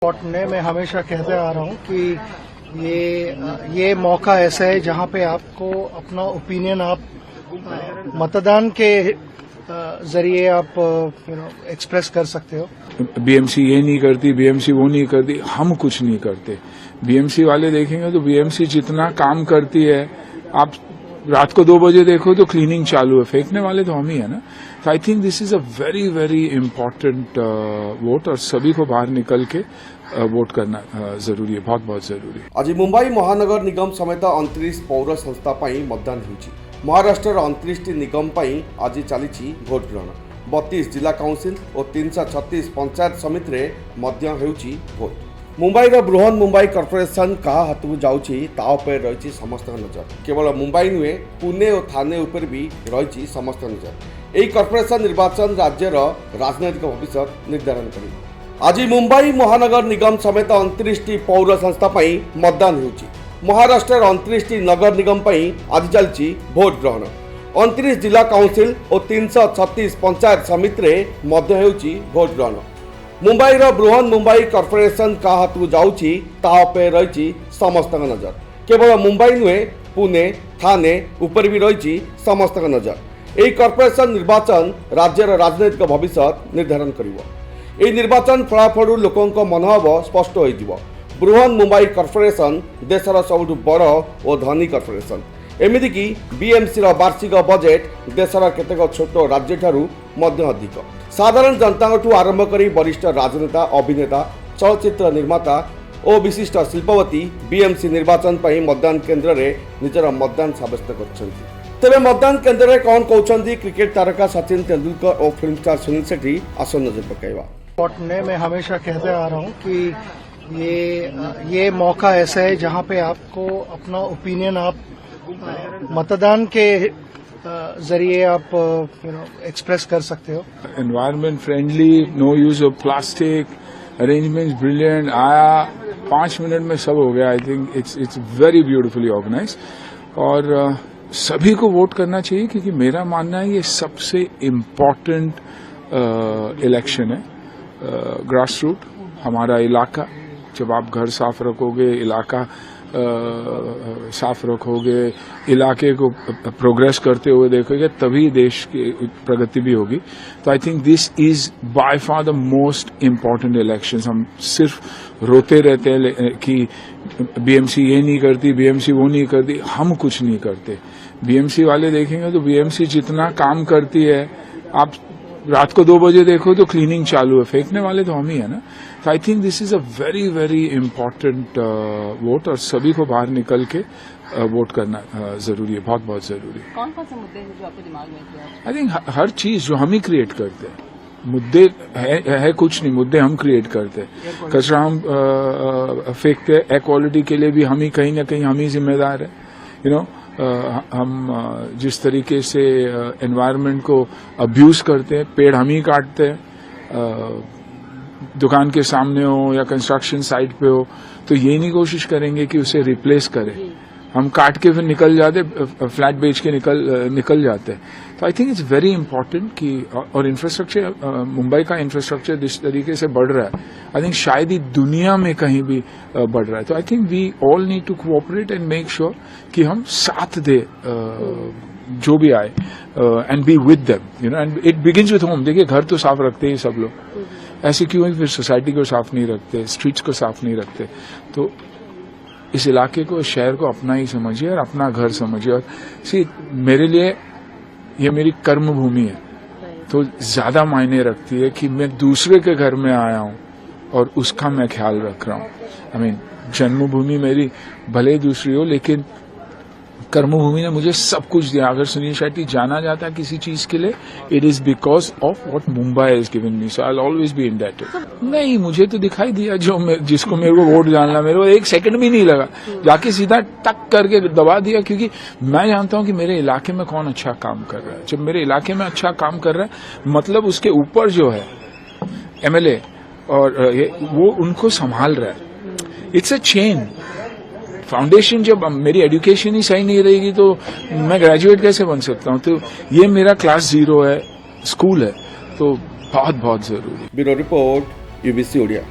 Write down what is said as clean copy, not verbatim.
ने मैं हमेशा कहते आ रहा हूँ कि ये मौका ऐसा है जहाँ पे आपको अपना ओपिनियन आप मतदान के जरिए आप एक्सप्रेस कर सकते हो। बीएमसी ये नहीं करती, बीएमसी वो नहीं करती, हम कुछ नहीं करते। बीएमसी वाले देखेंगे तो बीएमसी जितना काम करती है, आप रात को 2 बजे देखो तो क्लीनिंग चालू है, फेंकने वाले तो हम ही है ना। तो I think this is a very very important vote और सभी को बाहर निकल के वोट करना जरूरी है, बहुत बहुत जरूरी है। आज मुंबई महानगर निगम समेत 29 पौर संस्था मतदान होगी। महाराष्ट्र 29 निगम आज चली भोट ग्रहण। 32 जिला काउंसिल और 336 पंचायत समिति होगी भोट। मुंबई बृहन मुंबई कॉर्पोरेशन क्या हाथ को जाऊँगी रही समस्त नजर। केवल मुंबई नुहे, पुणे और थाने उपर भी रही समस्त नजर। यही कॉर्पोरेशन निर्वाचन राज्यर राजनैतिक भविष्य निर्धारण कर। आज मुंबई महानगर निगम समेत 29 पौर संस्था मतदान होगी। महाराष्ट्र 29 नगर निगम आज चलती भोट ग्रहण। 29 जिला काउंसिल और 336 पंचायत समिति होगी भोट ग्रहण। मुंबई बृहन मुंबई कॉर्पोरेशन क्या हाथ को जाऊँगी रही समस्त नजर। केवल मुंबई नुहे, पुणे थाने उपर भी रही समस्त नजर। यही कॉर्पोरेशन निर्वाचन राज्यर राजनैतिक भविष्य निर्धारण कर। निर्वाचन फलाफल लोकों मनोभाव स्पष्ट हो। बृहन मुंबई कॉर्पोरेशन देशर सबुठ बड़ और धनी कॉर्पोरेशन। एमतीक बीएमसी वार्षिक बजेट देशर केतेक छोट राज्य ठारू अधिक। साधारण जनता आरंभ कर वरिष्ठ राजनेता, अभिनेता, चलचित्र निर्माता और विशिष्ट शिल्पवती बीएमसी निर्वाचन मतदान केन्द्र में निजर मतदान सब्यस्त कर। तेरे मतदान केन्द्र में कौन कहते क्रिकेट तारका सचिन तेंदुलकर और फिल्म स्टार सुनील शेट्टी आसन नजर पकाइबा। ने मैं हमेशा कहते आ रहा हूँ कि ये मौका ऐसा है जहाँ पे आपको अपना ओपिनियन आप मतदान के जरिए आप एक्सप्रेस कर सकते हो। Environment friendly, no use of plastic, arrangements brilliant. आया 5 मिनट में सब हो गया। I think it's very beautifully organise और सभी को वोट करना चाहिए क्योंकि मेरा मानना है ये सबसे इम्पोर्टेंट इलेक्शन है। ग्रास रूट हमारा इलाका, जब आप घर साफ रखोगे, इलाका साफ रखोगे, इलाके को प्रोग्रेस करते हुए देखोगे, तभी देश की प्रगति भी होगी। तो I think this is by far the most important elections. हम सिर्फ रोते रहते हैं कि बीएमसी ये नहीं करती, बीएमसी वो नहीं करती, हम कुछ नहीं करते। बीएमसी वाले देखेंगे तो बीएमसी जितना काम करती है, आप रात को 2 बजे देखो तो क्लीनिंग चालू है, फेंकने वाले तो हम ही है ना। तो I think this is a very very important vote और सभी को बाहर निकल के वोट करना जरूरी है, बहुत बहुत जरूरी है। कौन कौन से मुद्दे हैं जो आपके दिमाग में हैं? आई थिंक हर चीज जो हम ही क्रिएट करते हैं। मुद्दे है कुछ नहीं, मुद्दे हम क्रिएट करते हैं। कचरा हम फेंकते हैं, एयर क्वालिटी के लिए भी हम ही कहीं ना कहीं हम ही जिम्मेदार है। यू नो हम जिस तरीके से एनवायरनमेंट को अब्यूज करते हैं, पेड़ हम ही काटते हैं, दुकान के सामने हो या कंस्ट्रक्शन साइट पे हो, तो ये नहीं कोशिश करेंगे कि उसे रिप्लेस करें। हम काट के फिर निकल जाते, फ्लैट बेच के निकल जाते हैं। तो I think it's very important कि और इंफ्रास्ट्रक्चर, मुंबई का इंफ्रास्ट्रक्चर जिस तरीके से बढ़ रहा है, आई थिंक शायद ही दुनिया में कहीं भी बढ़ रहा है। तो I think we all need to cooperate and make sure कि हम साथ दे जो भी आए and be with them, you know. And it begins with home. देखिए, घर तो साफ रखते ही सब लोग, ऐसे क्यों है फिर सोसाइटी को साफ नहीं रखते, स्ट्रीट्स को साफ नहीं रखते। तो इस इलाके को, शहर को अपना ही समझिए और अपना घर समझिए। और मेरे लिए ये मेरी कर्म भूमि है, तो ज्यादा मायने रखती है कि मैं दूसरे के घर में आया हूं और उसका मैं ख्याल रख रहा हूं। आई मीन, जन्मभूमि मेरी भले दूसरी हो, लेकिन कर्मभूमि ने मुझे सब कुछ दिया। अगर सुनील शेट्टी जाना जाता है किसी चीज के लिए, it is because of what Mumbai is given me, so I will always be indebted. नहीं, मुझे तो दिखाई दिया जिसको मेरे को वोट डालना, मेरे को 1 सेकंड भी नहीं लगा, जाके सीधा टक करके दबा दिया, क्योंकि मैं जानता हूं कि मेरे इलाके में कौन अच्छा काम कर रहा है। जब मेरे इलाके में अच्छा काम कर रहा है, मतलब उसके ऊपर जो है एमएलए और वो उनको संभाल रहा है। It's a chain foundation. जब मेरी एजुकेशन ही सही नहीं रहेगी तो मैं ग्रेजुएट कैसे बन सकता हूं? तो ये मेरा क्लास 0 है, स्कूल है, तो बहुत बहुत जरूरी। Bureau report, UBC Odia.